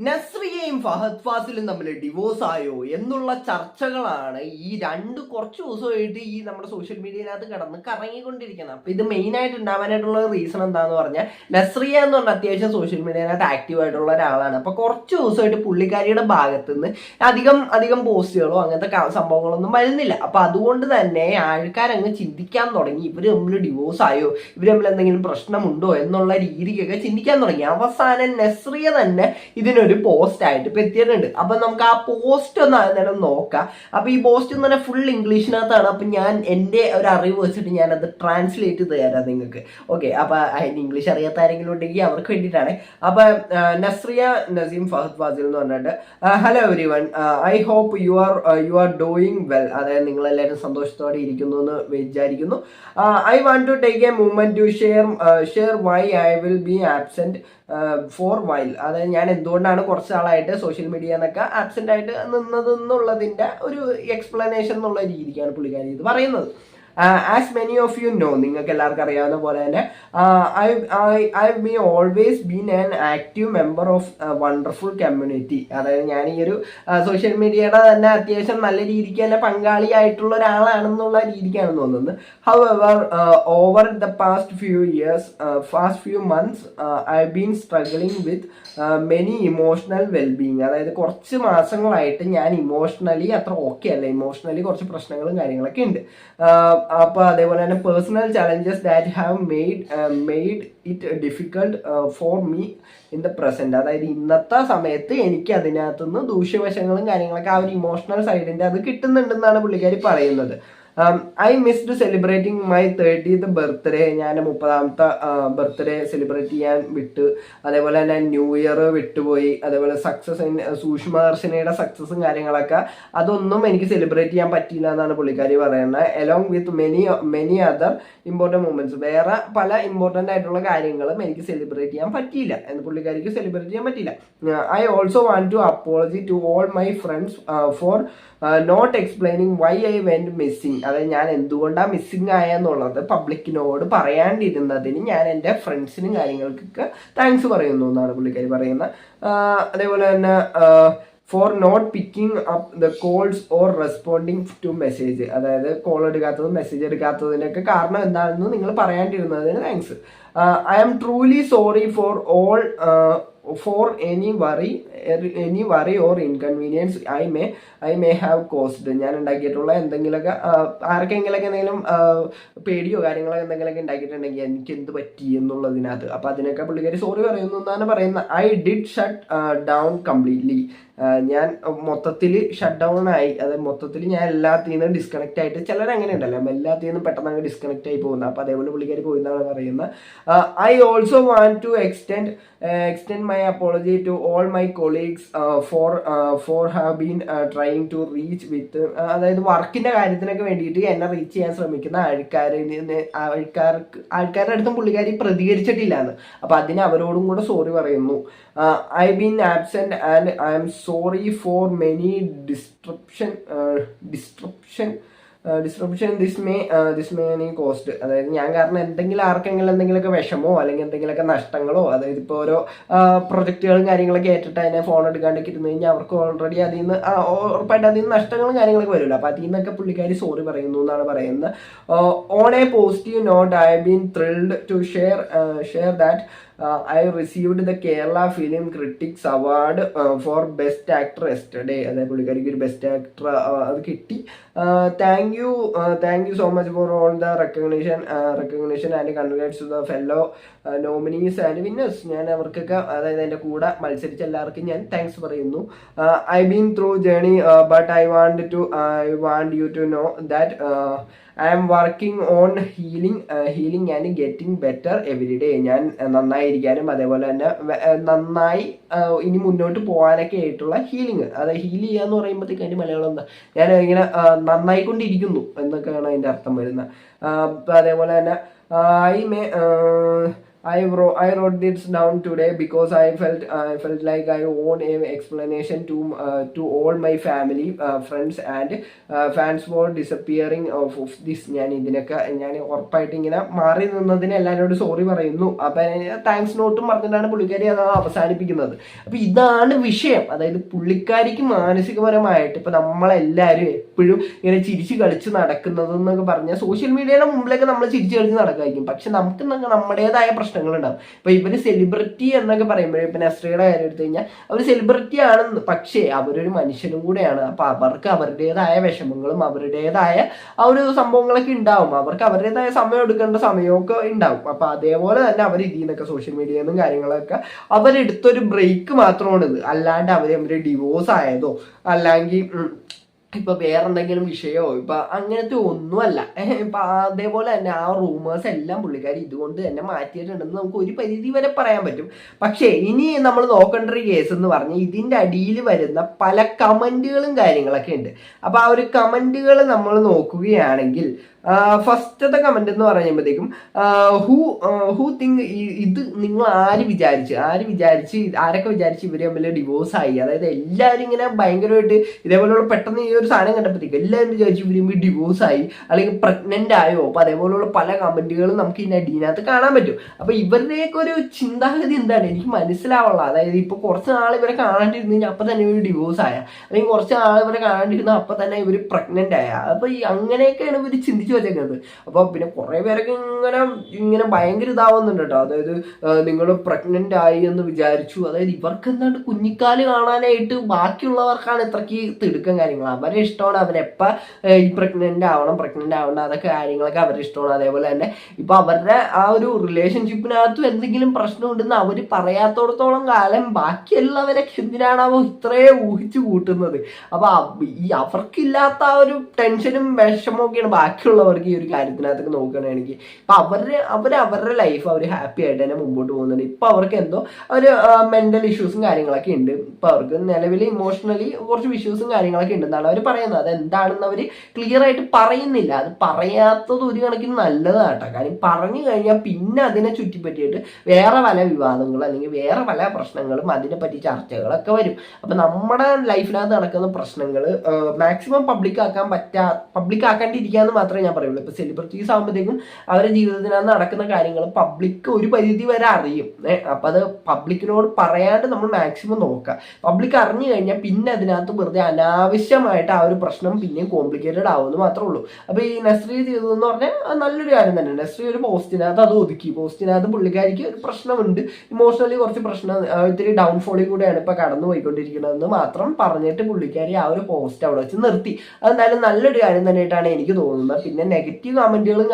നസ്രിയയും ഫഹദ് ഫാസിലും തമ്മിൽ ഡിവോഴ്സ് ആയോ എന്നുള്ള ചർച്ചകളാണ് ഈ കുറച്ച് ദിവസമായിട്ട് ഈ നമ്മുടെ സോഷ്യൽ മീഡിയയിനകത്ത് കിടന്ന് കറങ്ങിക്കൊണ്ടിരിക്കുന്നത്. അപ്പൊ ഇത് മെയിൻ ആയിട്ട് ഉണ്ടാവാനായിട്ടുള്ള റീസൺ എന്താന്ന് പറഞ്ഞാൽ നസ്രിയ എന്ന് പറഞ്ഞാൽ അത്യാവശ്യം സോഷ്യൽ മീഡിയയിനകത്ത് ആക്റ്റീവ് ആയിട്ടുള്ള ഒരാളാണ്. അപ്പൊ കുറച്ച് ദിവസമായിട്ട് പുള്ളിക്കാരിയുടെ ഭാഗത്ത് നിന്ന് അധികം പോസ്റ്റുകളോ അങ്ങനത്തെ സംഭവങ്ങളൊന്നും വരുന്നില്ല. അപ്പൊ അതുകൊണ്ട് തന്നെ ആൾക്കാരങ്ങ് ചിന്തിക്കാൻ തുടങ്ങി, ഇവര് തമ്മിൽ ഡിവോഴ്സ് ആയോ, ഇവര് തമ്മിൽ എന്തെങ്കിലും പ്രശ്നമുണ്ടോ എന്നുള്ള രീതിക്കൊക്കെ ചിന്തിക്കാൻ തുടങ്ങി. അവസാനം നസ്രിയ തന്നെ ഇതിനൊരു പോസ്റ്റ് ആയിട്ട് ഇപ്പൊ എത്തിയിട്ടുണ്ട്. അപ്പൊ നമുക്ക് ആ പോസ്റ്റ് ഒന്ന് നേരം നോക്കാം. അപ്പൊ ഈ പോസ്റ്റ് എന്ന് പറഞ്ഞാൽ ഫുൾ ഇംഗ്ലീഷിനകത്താണ്. അപ്പൊ ഞാൻ എന്റെ ഒരു അറിവ് വെച്ചിട്ട് ഞാൻ അത് ട്രാൻസ്ലേറ്റ് ചെയ്ത് തരാം നിങ്ങൾക്ക്. ഓക്കെ, അപ്പൊ ഇംഗ്ലീഷ് അറിയാത്ത ആരെങ്കിലും ഉണ്ടെങ്കിൽ അവർക്ക് വേണ്ടിയിട്ടാണ്. അപ്പൊ നസ്രിയ നസീം ഫഹദ് ഫാസിൽ എന്ന് പറഞ്ഞിട്ട്, hello everyone, I hope you are doing well. അതായത് നിങ്ങൾ എല്ലാവരും സന്തോഷത്തോടെ ഇരിക്കുന്നു എന്ന് വിചാരിക്കുന്നു. I want to take a moment to share why I will be absent for while. അതായത് ഞാൻ എന്തുകൊണ്ടാണ് കുറച്ച് നാളായിട്ട് സോഷ്യൽ മീഡിയ എന്നൊക്കെ ആബ്സെന്റ് ആയിട്ട് നിന്നതെന്നുള്ളതിന്റെ ഒരു എക്സ്പ്ലനേഷൻ എന്നുള്ള രീതിക്കാണ് പുള്ളിക്കാരി ഇത് പറയുന്നത്. As many of you know, നിങ്ങൾക്ക് എല്ലാവർക്കും അറിയാവുന്ന പോലെ തന്നെ I always been an active member of wonderful community. അതായത് ഞാൻ ഈ ഒരു സോഷ്യൽ മീഡിയയുടെ തന്നെ അത്യാവശ്യം നല്ല രീതിക്ക് തന്നെ പങ്കാളിയായിട്ടുള്ള ഒരാളാണെന്നുള്ള രീതിക്കാണ് തോന്നുന്നത്. However over the past few months I been struggling with many emotional wellbeing. അതായത് കുറച്ച് മാസങ്ങളായിട്ട് ഞാൻ ഇമോഷണലി അത്ര ഓക്കെ അല്ല, ഇമോഷണലി കുറച്ച് പ്രശ്നങ്ങളും കാര്യങ്ങളൊക്കെ ഉണ്ട്. അപ്പൊ അതേപോലെ തന്നെ personal challenges that have made it difficult for me in the present. അതായത് ഇന്നത്തെ സമയത്ത് എനിക്ക് അതിനകത്തുനിന്ന് ദൂഷ്യവശങ്ങളും കാര്യങ്ങളൊക്കെ ആ ഒരു ഇമോഷണൽ സൈഡിന്റെ അത് കിട്ടുന്നുണ്ടെന്നാണ് പുള്ളിക്കാരി പറയുന്നത്. I missed celebrating my 30th birthday. ഞാൻ 30ാമത്തെ ബർത്ത്ഡേ സെലിബ്രേറ്റ് ചെയ്യാൻ വിട്ടു. അതേപോലെ തന്നെ ന്യൂ ഇയർ വിട്ടുപോയി. അതേപോലെ സൂക്ഷ്മ ദർശനയുടെ സക്സസും കാര്യങ്ങളൊക്കെ അതൊന്നും എനിക്ക് സെലിബ്രേറ്റ് ചെയ്യാൻ പറ്റിയില്ല എന്നാണ് പുള്ളിക്കാരി പറയുന്നത്. Along with many other important moments. വേറെ പല ഇമ്പോർട്ടൻ്റ് ആയിട്ടുള്ള കാര്യങ്ങളും എനിക്ക് സെലിബ്രേറ്റ് ചെയ്യാൻ പറ്റിയില്ല എന്ന് പുള്ളിക്കാരിക്ക് സെലിബ്രേറ്റ് ചെയ്യാൻ പറ്റിയില്ല. I also want to apology to all my friends for not explaining why I went missing. അതായത് ഞാൻ എന്തുകൊണ്ടാണ് മിസ്സിങ് ആയെന്നുള്ളത് പബ്ലിക്കിനോട് പറയാണ്ടിരുന്നതിന് ഞാൻ എൻ്റെ ഫ്രണ്ട്സിനും കാര്യങ്ങൾക്കൊക്കെ താങ്ക്സ് പറയുന്നു എന്നാണ് പുള്ളിക്കാരി പറയുന്നത്. അതേപോലെ തന്നെ for not picking up the calls or responding to message. അതായത് കോൾ എടുക്കാത്തതും മെസ്സേജ് എടുക്കാത്തതിനൊക്കെ കാരണം എന്താണെന്ന് നിങ്ങൾ പറയാണ്ടിരുന്നതിന് thanks. I am truly sorry for any worry or inconvenience I may have caused. ഞാൻ ഉണ്ടാക്കിയിട്ടുള്ള എന്തെങ്കിലുമൊക്കെ ആർക്കെങ്കിലൊക്കെ എന്തെങ്കിലും പേടിയോ കാര്യങ്ങളോ എന്തെങ്കിലുമൊക്കെ ഉണ്ടാക്കിയിട്ടുണ്ടെങ്കിൽ എനിക്ക് എന്ത് പറ്റി എന്നുള്ളതിനകത്ത് അപ്പൊ അതിനൊക്കെ പുള്ളിക്കാരി സോറി പറയുന്നു എന്നാണ് പറയുന്നത്. I did shut down completely. ഞാൻ മൊത്തത്തിൽ ഷട്ട് ഡൗൺ ആയി. അതായത് മൊത്തത്തിൽ ഞാൻ എല്ലാത്തിൽ നിന്നും ഡിസ്കണക്ട് ആയിട്ട്, ചിലരങ്ങനെ ഉണ്ടല്ലോ എല്ലാത്തിൽ നിന്നും പെട്ടെന്ന് അങ്ങ് ഡിസ്കണക്ട് ആയി പോകുന്നത്. അപ്പൊ അതേപോലെ പുള്ളിക്കാരി പോയി എന്നാണ് പറയുന്നത്. I also want to extend my apology to all my colleagues for have been trying to reach with അതായത് വർക്കിന്റെ കാര്യത്തിനൊക്കെ വേണ്ടിയിട്ട് എന്നെ റീച്ച് ചെയ്യാൻ ശ്രമിക്കുന്ന ആൾക്കാരുടെ അടുത്തും പുള്ളിക്കാരി പ്രതികരിച്ചിട്ടില്ലാന്ന്. അപ്പൊ അതിന് അവരോടും കൂടെ സോറി പറയുന്നു. I been absent and I am sorry for many disruption this may any cost. അതായത് ഞാൻ കാരണം ആർക്കെങ്കിലും എന്തെങ്കിലുമൊക്കെ വിഷമോ അല്ലെങ്കിൽ എന്തെങ്കിലുമൊക്കെ നഷ്ടങ്ങളോ, അതായത് ഇപ്പോൾ ഓരോ പ്രൊജക്റ്റുകളും കാര്യങ്ങളൊക്കെ ഏറ്റിട്ട് അതിനെ ഫോൺ എടുക്കാണ്ടൊക്കെ ഇരുന്ന് കഴിഞ്ഞാൽ അവർക്ക് ഓൾറെഡി ഉറപ്പായിട്ട് അതിൽ നിന്ന് നഷ്ടങ്ങളും കാര്യങ്ങളൊക്കെ വരുമല്ലോ. അപ്പൊ അതിൽ നിന്നൊക്കെ പുള്ളിക്കാരി സോറി പറയുന്നു എന്നാണ് പറയുന്നത്. On a positive note I been thrilled to share that I received the Kerala Film Critics Award for Best Actor yesterday. അതായത് പുള്ളിക്കാരിക്ക് ഒരു ബെസ്റ്റ് ആക്ടർ അത് കിട്ടി. Thank you so much for all the recognition and congrats to the fellow nominees and winners. ഞാൻ അവർക്കൊക്കെ, അതായത് എൻ്റെ കൂടെ മത്സരിച്ച എല്ലാവർക്കും ഞാൻ താങ്ക്സ് പറയുന്നു. I been through journey but I want you to know that I am working on healing and getting better every day. ഞാൻ നന്നായിരിക്കാനും അതേപോലെ തന്നെ നന്നായി ഇനി മുന്നോട്ട് പോകാനൊക്കെ ആയിട്ടുള്ള ഹീലിംഗ്, അതായത് ഹീൽ ചെയ്യുക എന്ന് പറയുമ്പോഴത്തേക്ക് അതിൻ്റെ മലയാളം എന്താ, ഞാൻ ഇങ്ങനെ നന്നായിക്കൊണ്ടിരിക്കുന്നു എന്നൊക്കെയാണ് അതിൻ്റെ അർത്ഥം വരുന്നത്. അതേപോലെ തന്നെ I wrote this down today because I felt like I own a explanation to all my family, friends and fans for disappearing of this. ഞാൻ ഉറപ്പായിട്ട് ഇങ്ങനെ മാറി നിന്നതിന് എല്ലാവരോടും സോറി പറയുന്നു. അപ്പൊ താങ്ക്സ് നോട്ടും പറഞ്ഞിട്ടാണ് പുള്ളിക്കാരി അത് അവസാനിപ്പിക്കുന്നത്. അപ്പൊ ഇതാണ് വിഷയം. അതായത് പുള്ളിക്കാരിക്ക് മാനസികപരമായിട്ട് ഇപ്പൊ നമ്മളെല്ലാവരും എപ്പോഴും ഇങ്ങനെ ചിരിച്ചു കളിച്ച് നടക്കുന്നത് എന്നൊക്കെ പറഞ്ഞാൽ സോഷ്യൽ മീഡിയയുടെ മുമ്പിലൊക്കെ നമ്മൾ ചിരിച്ചു കളിച്ച് നടക്കുമായിരിക്കും. പക്ഷെ നമുക്ക് നമ്മുടേതായ പ്രശ്നങ്ങളുണ്ടാവും. ഇപ്പൊ ഇവര് സെലിബ്രിറ്റി എന്നൊക്കെ പറയുമ്പോഴേ ഇപ്പൊ നസ്രിയുടെ കാര്യം എടുത്തു കഴിഞ്ഞാൽ അവർ സെലിബ്രിറ്റി ആണെന്ന്, പക്ഷേ അവരൊരു മനുഷ്യനും കൂടെയാണ്. അപ്പൊ അവർക്ക് അവരുടേതായ വിഷമങ്ങളും അവരുടേതായ ആ ഒരു സംഭവങ്ങളൊക്കെ ഉണ്ടാവും. അവർക്ക് അവരുടേതായ സമയം എടുക്കേണ്ട സമയമൊക്കെ ഉണ്ടാവും. അപ്പൊ അതേപോലെ തന്നെ അവർ ഇതിൽ നിന്നൊക്കെ സോഷ്യൽ മീഡിയയിൽ നിന്നും കാര്യങ്ങളൊക്കെ അവരെടുത്തൊരു ബ്രേക്ക് മാത്രമാണിത്. അല്ലാണ്ട് അവര് ഡിവോഴ്സ് ആയതോ അല്ലെങ്കിൽ ഇപ്പൊ വേറെന്തെങ്കിലും വിഷയമോ ഇപ്പൊ അങ്ങനത്തെ ഒന്നുമല്ല. ഇപ്പൊ അതേപോലെ തന്നെ ആ റൂമേഴ്സ് എല്ലാം പുള്ളിക്കാരി ഇതുകൊണ്ട് തന്നെ മാറ്റിയിട്ടുണ്ടെന്ന് നമുക്ക് ഒരു പരിധി വരെ പറയാൻ പറ്റും. പക്ഷേ ഇനി നമ്മൾ നോക്കേണ്ട ഒരു കേസ് എന്ന് പറഞ്ഞാൽ ഇതിന്റെ അടിയിൽ വരുന്ന പല കമന്റുകളും കാര്യങ്ങളൊക്കെ ഉണ്ട്. അപ്പൊ ആ ഒരു കമന്റുകൾ നമ്മൾ നോക്കുകയാണെങ്കിൽ ഫസ്റ്റത്തെ കമന്റ് എന്ന് പറയുമ്പോഴത്തേക്കും ഹൂ തിങ്ക്, ഇത് നിങ്ങൾ ആരൊക്കെ വിചാരിച്ച് ഇവര് തമ്മിൽ ഡിവോഴ്സ് ആയി. അതായത് എല്ലാവരും ഇങ്ങനെ ഭയങ്കരമായിട്ട് ഇതേപോലെയുള്ള പെട്ടെന്ന് ഈ ഒരു സാധനം കണ്ടപ്പോഴത്തേക്കും എല്ലാവരും വിചാരിച്ചു ഇവര് ഡിവോഴ്സ് ആയി അല്ലെങ്കിൽ പ്രഗ്നന്റ് ആയോ. അപ്പൊ അതേപോലെയുള്ള പല കമന്റുകളും നമുക്ക് ഇതിന്റെ അടിയിനകത്ത് കാണാൻ പറ്റും. അപ്പൊ ഇവരുടെയൊക്കെ ഒരു ചിന്താഗതി എന്താണ് എനിക്ക് മനസ്സിലാവുള്ള. അതായത് ഇപ്പൊ കുറച്ച് നാൾ ഇവരെ കാണാണ്ടിരുന്ന് കഴിഞ്ഞാൽ അപ്പൊ തന്നെ ഇവർ ഡിവോഴ്സ് ആയ, അല്ലെങ്കിൽ കുറച്ച് നാൾ ഇവരെ കാണാണ്ടിരുന്ന അപ്പൊ തന്നെ ഇവർ പ്രഗ്നന്റ് ആയ. അപ്പൊ ഈ അങ്ങനെയൊക്കെയാണ് ഇവർ ചിന്തിച്ചു വെച്ചേക്കുന്നത്. അപ്പൊ പിന്നെ കുറെ പേരൊക്കെ ഇങ്ങനെ ഭയങ്കര ഇതാവുന്നുണ്ട് കേട്ടോ. അതായത് നിങ്ങൾ പ്രഗ്നന്റ് ആയി എന്ന് വിചാരിച്ചു, അതായത് ഇവർക്ക് എന്താണ്ട് കുഞ്ഞിക്കാല് കാണാനായിട്ട് ബാക്കിയുള്ളവർക്കാണ് ഇത്രയ്ക്ക് തിടുക്കം കാര്യങ്ങൾ. അവരെ ഇഷ്ടമാണ്, അവരെപ്പ ഈ പ്രഗ്നന്റ് ആവണ്ട അതൊക്കെ കാര്യങ്ങളൊക്കെ അവരുടെ ഇഷ്ടമാണ്. അതേപോലെ തന്നെ ഇപ്പൊ അവരുടെ ആ ഒരു റിലേഷൻഷിപ്പിനകത്തും എന്തെങ്കിലും പ്രശ്നം ഉണ്ടെന്ന് അവര് പറയാത്തോടത്തോളം കാലം ബാക്കിയുള്ളവരൊക്കെ എന്തിനാണാവോ ഇത്രയും ഊഹിച്ചു കൂട്ടുന്നത്. അപ്പൊ ഈ അവർക്കില്ലാത്ത ആ ഒരു ടെൻഷനും വിഷമവും ഒക്കെയാണ് ബാക്കിയുള്ളവർക്ക് ഈ ഒരു കാര്യത്തിനകത്തൊക്കെ നോക്കുകയാണെങ്കിൽ. ഇപ്പൊ അവരുടെ ലൈഫ് അവർ ഹാപ്പി ആയിട്ട് തന്നെ മുമ്പോട്ട് പോകുന്നുണ്ട്. ഇപ്പൊ അവർക്ക് എന്തോ ഒരു മെന്റൽ ഇഷ്യൂസും കാര്യങ്ങളൊക്കെ ഉണ്ട്. ഇപ്പൊ അവർക്ക് നിലവിൽ ഇമോഷണലി കുറച്ച് ഇഷ്യൂസും കാര്യങ്ങളൊക്കെ ഉണ്ടെന്നാണ് അവർ പറയുന്നത്. അത് എന്താണെന്ന് അവർ ക്ലിയർ ആയിട്ട് പറയുന്നില്ല. അത് പറയാത്തത് ഒരു കണക്കിന് നല്ലതാട്ടോ. കാര്യം പറഞ്ഞു കഴിഞ്ഞാൽ പിന്നെ അതിനെ ചുറ്റിപ്പറ്റിയിട്ട് വേറെ പല വിവാദങ്ങളും അല്ലെങ്കിൽ വേറെ പല പ്രശ്നങ്ങളും അതിനെപ്പറ്റി ചർച്ചകളൊക്കെ വരും. അപ്പൊ നമ്മുടെ ലൈഫിനകത്ത് നടക്കുന്ന പ്രശ്നങ്ങൾ മാക്സിമം പബ്ലിക് ആക്കാണ്ടിരിക്കാന്ന് മാത്രമേ ഞാൻ പറയുള്ളൂ. ഇപ്പൊ സെലിബ്രിറ്റീസ് ആകുമ്പോഴത്തേക്കും അവരുടെ ജീവിതത്തിനകത്ത് നടക്കുന്ന കാര്യങ്ങൾ പബ്ലിക് ഒരു പരിധി വരെ അറിയും. അപ്പൊ അത് പബ്ലിക്കിനോട് പറയാണ്ട് നമ്മൾ മാക്സിമം നോക്കുക. പബ്ലിക് അറിഞ്ഞു കഴിഞ്ഞാൽ പിന്നെ അതിനകത്ത് വെറുതെ അനാവശ്യമായിട്ട് ആ ഒരു പ്രശ്നം പിന്നെയും കോംപ്ലിക്കേറ്റഡ് ആവുമെന്ന് മാത്രമേ ഉള്ളൂ. അപ്പൊ ഈ നസ്രി ചെയ്തതെന്ന് പറഞ്ഞാൽ നല്ലൊരു കാര്യം തന്നെ. നസ്രി ഒരു പോസ്റ്റിനകത്ത് അത് ഒതുക്കി. പോസ്റ്റിനകത്ത് പുള്ളിക്കാരിക്ക് ഒരു പ്രശ്നമുണ്ട്, ഇമോഷണലി കുറച്ച് പ്രശ്നം, ഇത്തിരി ഡൗൺഫോളിൽ കൂടെയാണ് ഇപ്പൊ കടന്നു പോയിക്കൊണ്ടിരിക്കുന്നതെന്ന് മാത്രം പറഞ്ഞിട്ട് പുള്ളിക്കാരി ആ ഒരു പോസ്റ്റ് അവിടെ വെച്ച് നിർത്തി. അതെന്തായാലും നല്ലൊരു കാര്യം തന്നെയായിട്ടാണ് എനിക്ക് തോന്നുന്നത്. പിന്നെ നെഗറ്റീവ് കമന്റുകളും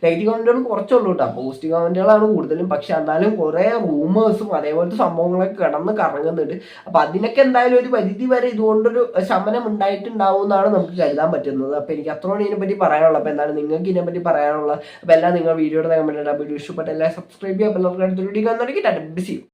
നെഗറ്റീവ് കമന്റുകൾ കുറച്ചുള്ളൂ കേട്ടോ. പോസിറ്റീവ് കമന്റുകളാണ് കൂടുതലും. പക്ഷെ എന്നാലും കുറെ റൂമേഴ്സും അതേപോലത്തെ സംഭവങ്ങളൊക്കെ കിടന്ന് കറങ്ങുന്നുണ്ട്. അപ്പൊ അതിനൊക്കെ എന്തായാലും ഒരു പരിധി വരെ ഇതുകൊണ്ടൊരു ശമനം ഉണ്ടായിട്ടുണ്ടാവും എന്നാണ് നമുക്ക് കരുതാൻ പറ്റുന്നത്. അപ്പൊ എനിക്ക് അത്രയാണ് ഇതിനെപ്പറ്റി പറയാനുള്ളത്. അപ്പൊ എന്താണ് നിങ്ങൾക്ക് ഇതിനെപ്പറ്റി പറയാനുള്ളത്? അപ്പൊ എല്ലാം നിങ്ങൾ വീഡിയോയുടെ കമന്റ് വീഡിയോ ഇഷ്ടപ്പെട്ട എല്ലാം സബ്സ്ക്രൈബ് ചെയ്യുക. എല്ലാവർക്കും അടുത്തൊരു വീഡിയോ കാണുന്നതായിരിക്കും.